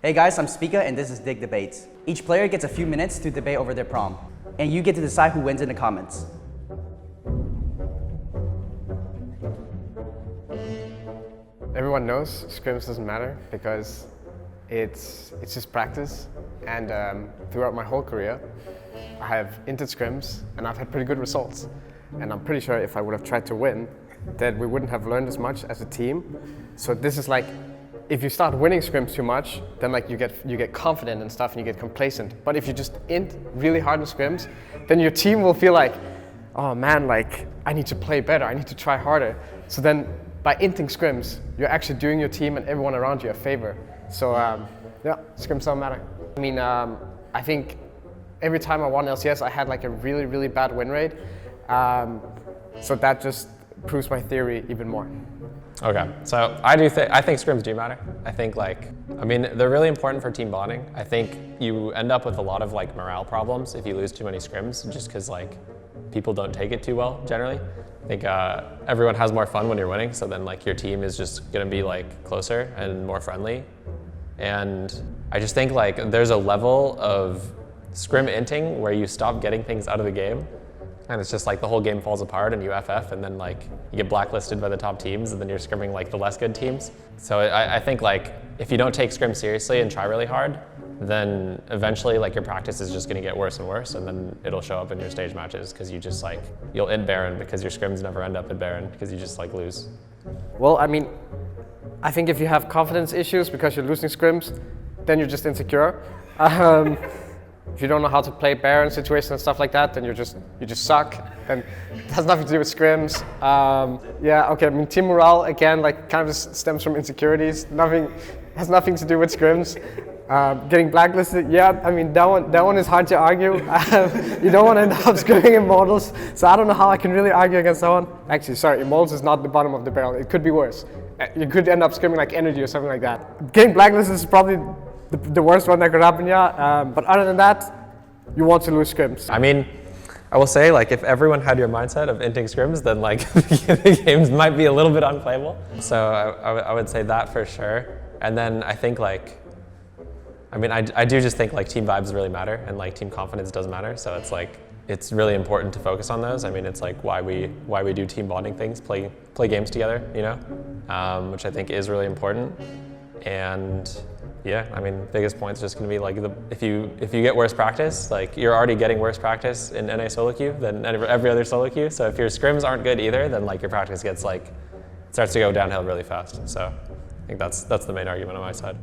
Hey guys, I'm Spica and this is Dig Debates. Each player gets a few minutes to debate over their prom, and you get to decide who wins in the comments. Everyone knows scrims doesn't matter because it's just practice, and throughout my whole career I have entered scrims and I've had pretty good results, and I'm pretty sure if I would have tried to win that we wouldn't have learned as much as a team. So this is like, if you start winning scrims too much, then like you get confident and stuff and you get complacent. But if you just int really hard in scrims, then your team will feel like, oh man, like I need to play better, I need to try harder. So then by inting scrims, you're actually doing your team and everyone around you a favor. So yeah, scrims don't matter. I mean, I think every time I won LCS, I had like a really, really bad win rate. So that just proves my theory even more. Okay, so I think scrims do matter. I think they're really important for team bonding. I think you end up with a lot of like morale problems if you lose too many scrims, just because like people don't take it too well generally. I think everyone has more fun when you're winning, so then like your team is just gonna be like closer and more friendly. And I just think like there's a level of scrim inting where you stop getting things out of the game, and it's just like the whole game falls apart and you FF, and then like you get blacklisted by the top teams, and then you're scrimming like the less good teams. So I think like if you don't take scrim seriously and try really hard, then eventually like your practice is just gonna get worse and worse, and then it'll show up in your stage matches because you just like, you'll int Baron because your scrims never end up in Baron because you just like lose. Well, I mean, I think if you have confidence issues because you're losing scrims, then you're just insecure. If you don't know how to play Baron situations and stuff like that, then you just suck, and it has nothing to do with scrims. Yeah, okay. I mean, team morale again, like kind of just stems from insecurities. Has nothing to do with scrims. Getting blacklisted, yeah. I mean, that one is hard to argue. You don't want to end up scrimming Immortals, so I don't know how I can really argue against that one. Actually, sorry, Immortals is not the bottom of the barrel. It could be worse. You could end up scrimming like Energy or something like that. Getting blacklisted is probably the worst one that could happen, yeah. But other than that, you want to lose scrims. I mean, I will say, like, if everyone had your mindset of inting scrims, then like the games might be a little bit unplayable. So I would say that for sure. And then I think like, I mean, I do just think like team vibes really matter, and like team confidence does matter. So it's like, it's really important to focus on those. I mean, it's like why we do team bonding things, play games together, you know, which I think is really important. And yeah, I mean, biggest point is just going to be like if you get worse practice, like you're already getting worse practice in NA solo queue than every other solo queue. So if your scrims aren't good either, then like your practice gets like, starts to go downhill really fast. So I think that's the main argument on my side.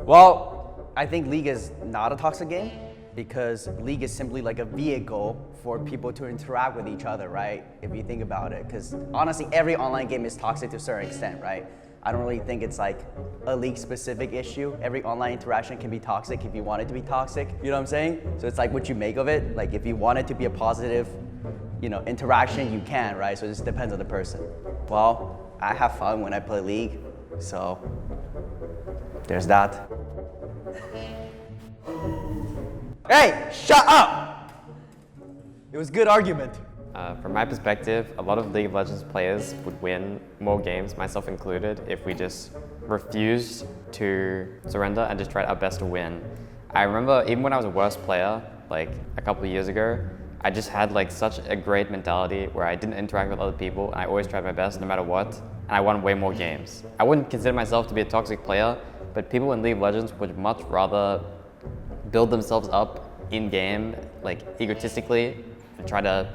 Well, I think League is not a toxic game because League is simply like a vehicle for people to interact with each other, right? If you think about it, because honestly, every online game is toxic to a certain extent, right? I don't really think it's like a League-specific issue. Every online interaction can be toxic if you want it to be toxic, you know what I'm saying? So it's like what you make of it. Like if you want it to be a positive, you know, interaction, you can, right? So it just depends on the person. Well, I have fun when I play League, so there's that. Hey, shut up! It was a good argument. From my perspective, a lot of League of Legends players would win more games, myself included, if we just refused to surrender and just tried our best to win. I remember even when I was a worse player, like a couple of years ago, I just had like such a great mentality where I didn't interact with other people and I always tried my best no matter what, and I won way more games. I wouldn't consider myself to be a toxic player, but people in League of Legends would much rather build themselves up in-game, like egotistically, and try to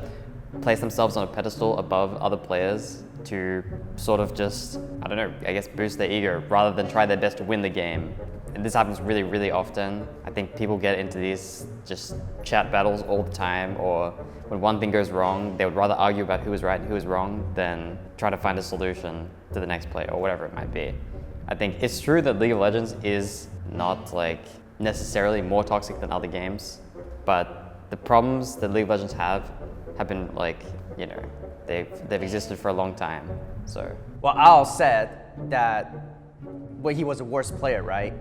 place themselves on a pedestal above other players to sort of just, I don't know, I guess boost their ego rather than try their best to win the game. And this happens really, really often. I think people get into these just chat battles all the time, or when one thing goes wrong, they would rather argue about who was right and who was wrong than try to find a solution to the next play or whatever it might be. I think it's true that League of Legends is not like necessarily more toxic than other games, but the problems that League of Legends have been like, you know, they've existed for a long time, so. Well, Al said that when he was a worse player, right?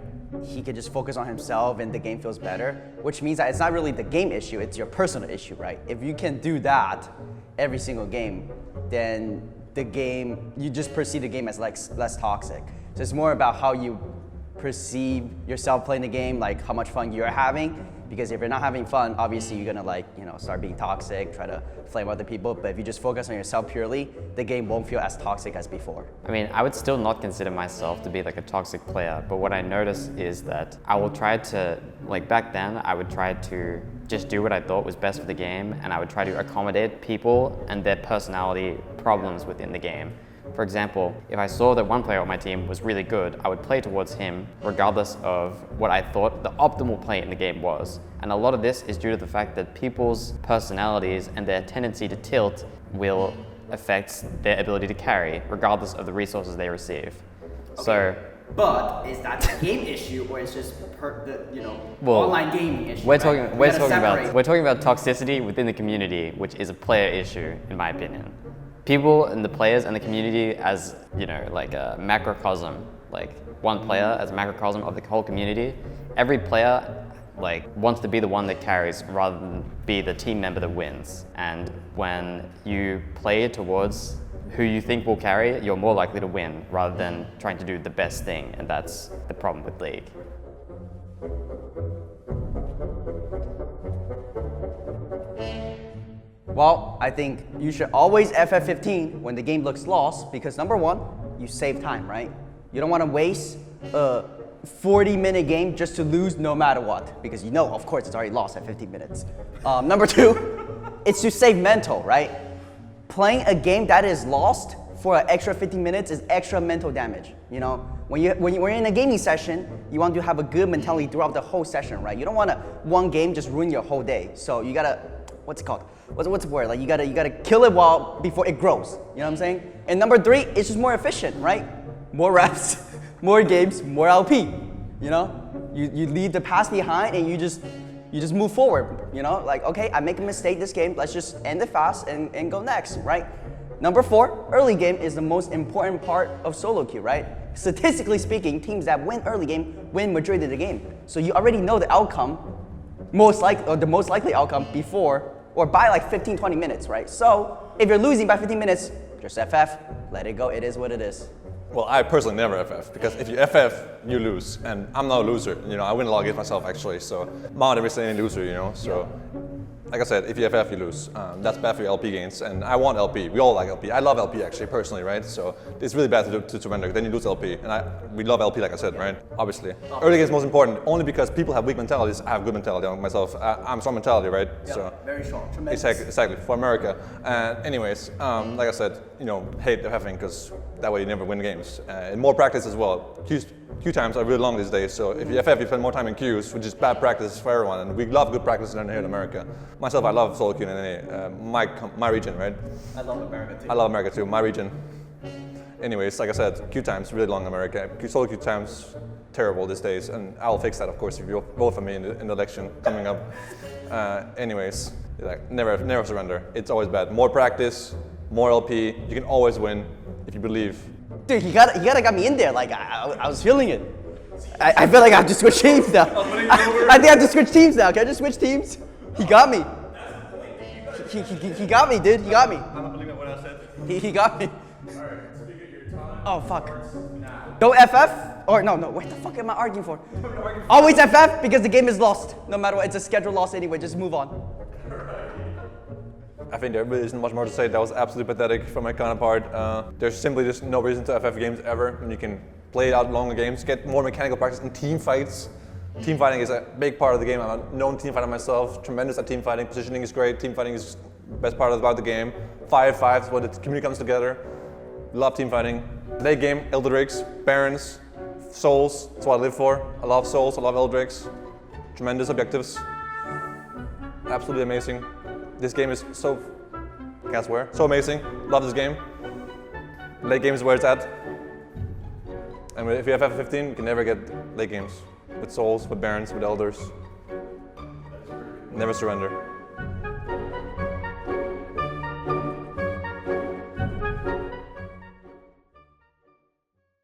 He could just focus on himself and the game feels better, which means that it's not really the game issue, it's your personal issue, right? If you can do that every single game, then the game, you just perceive the game as like less toxic. So it's more about how you perceive yourself playing the game, like how much fun you're having. Because if you're not having fun, obviously you're gonna like, start being toxic, try to flame other people. But if you just focus on yourself purely, the game won't feel as toxic as before. I mean, I would still not consider myself to be like a toxic player, but what I notice is that I will try to, like back then, I would try to just do what I thought was best for the game, and I would try to accommodate people and their personality problems within the game. For example, if I saw that one player on my team was really good, I would play towards him regardless of what I thought the optimal play in the game was. And a lot of this is due to the fact that people's personalities and their tendency to tilt will affect their ability to carry, regardless of the resources they receive. Okay. So, but is that a game issue, or is just well, online gaming issue? we're right? talking about toxicity within the community, which is a player issue, in my opinion. People and the players and the community as, like a macrocosm, like one player as a macrocosm of the whole community. Every player wants to be the one that carries rather than be the team member that wins. And when you play towards who you think will carry, you're more likely to win rather than trying to do the best thing. And that's the problem with League. Well, I think you should always FF15 when the game looks lost, because number one, you save time, right? You don't want to waste a 40-minute game just to lose no matter what, because of course, it's already lost at 15 minutes. Number two, it's to save mental, right? Playing a game that is lost for an extra 15 minutes is extra mental damage. When you're in a gaming session, you want to have a good mentality throughout the whole session, right? You don't want one game just ruin your whole day. So you gotta, what's it called? What's the word? Like you gotta kill it before it grows. You know what I'm saying? And number three, it's just more efficient, right? More reps, more games, more LP. You leave the past behind and you just move forward. Like okay, I make a mistake this game. Let's just end it fast and go next, right? Number four, early game is the most important part of solo queue, right? Statistically speaking, teams that win early game win majority of the game. So you already know the outcome, the most likely outcome before or by like 15, 20 minutes, right? So if you're losing by 15 minutes, just FF, let it go, it is what it is. Well, I personally never FF, because if you FF, you lose, and I'm not a loser. I win a lot of games myself actually, so I'm not every any loser, so. Like I said, if you FF, you lose. That's bad for your LP gains, and I want LP. We all like LP. I love LP actually, personally, right? So it's really bad to surrender, then you lose LP. And we love LP, like I said, right? Obviously. Early game is most important, only because people have weak mentalities. I have good mentality myself. I'm strong mentality, right? Yeah, so very strong, tremendous. Exactly, for America. Anyways, like I said, hate FFing, because that way you never win games. And more practice as well. Queue times are really long these days, so if you FF, you spend more time in queues, which is bad practice for everyone, and we love good practice down here in America. Myself, I love solo queuing in my region, right? I love America too. I love America too, my region. Anyways, like I said, queue times really long in America. Solo queue times terrible these days, and I'll fix that, of course, if you vote for me in the election coming up. Anyways, never surrender. It's always bad. More practice, more LP. You can always win if you believe. Dude, he gotta got me in there. Like I was feeling it. I feel like I have to switch teams now. I think I have to switch teams now. Can I just switch teams? He got me. He got me, dude. He got me. I don't believe in what I said. He got me. Alright, so you get your time. Oh fuck. Don't FF? Or no. What the fuck am I arguing for? Always FF because the game is lost. No matter what, it's a schedule loss anyway. Just move on. I think there really isn't much more to say. That was absolutely pathetic from my counterpart. There's simply just no reason to FF games ever, and you can play out longer games, get more mechanical practice in team fights. Team fighting is a big part of the game. I'm a known team fighter myself, tremendous at team fighting. Positioning is great. Team fighting is the best part about the game. 5-5 is where the community comes together. Love team fighting. Late game, Eldrix, Barons, Souls. That's what I live for. I love Souls. I love Eldrix. Tremendous objectives. Absolutely amazing. This game is so, I can't swear, so amazing. Love this game. Late game is where it's at. And if you have FF15, you can never get late games. With Souls, with Barons, with Elders. Never surrender.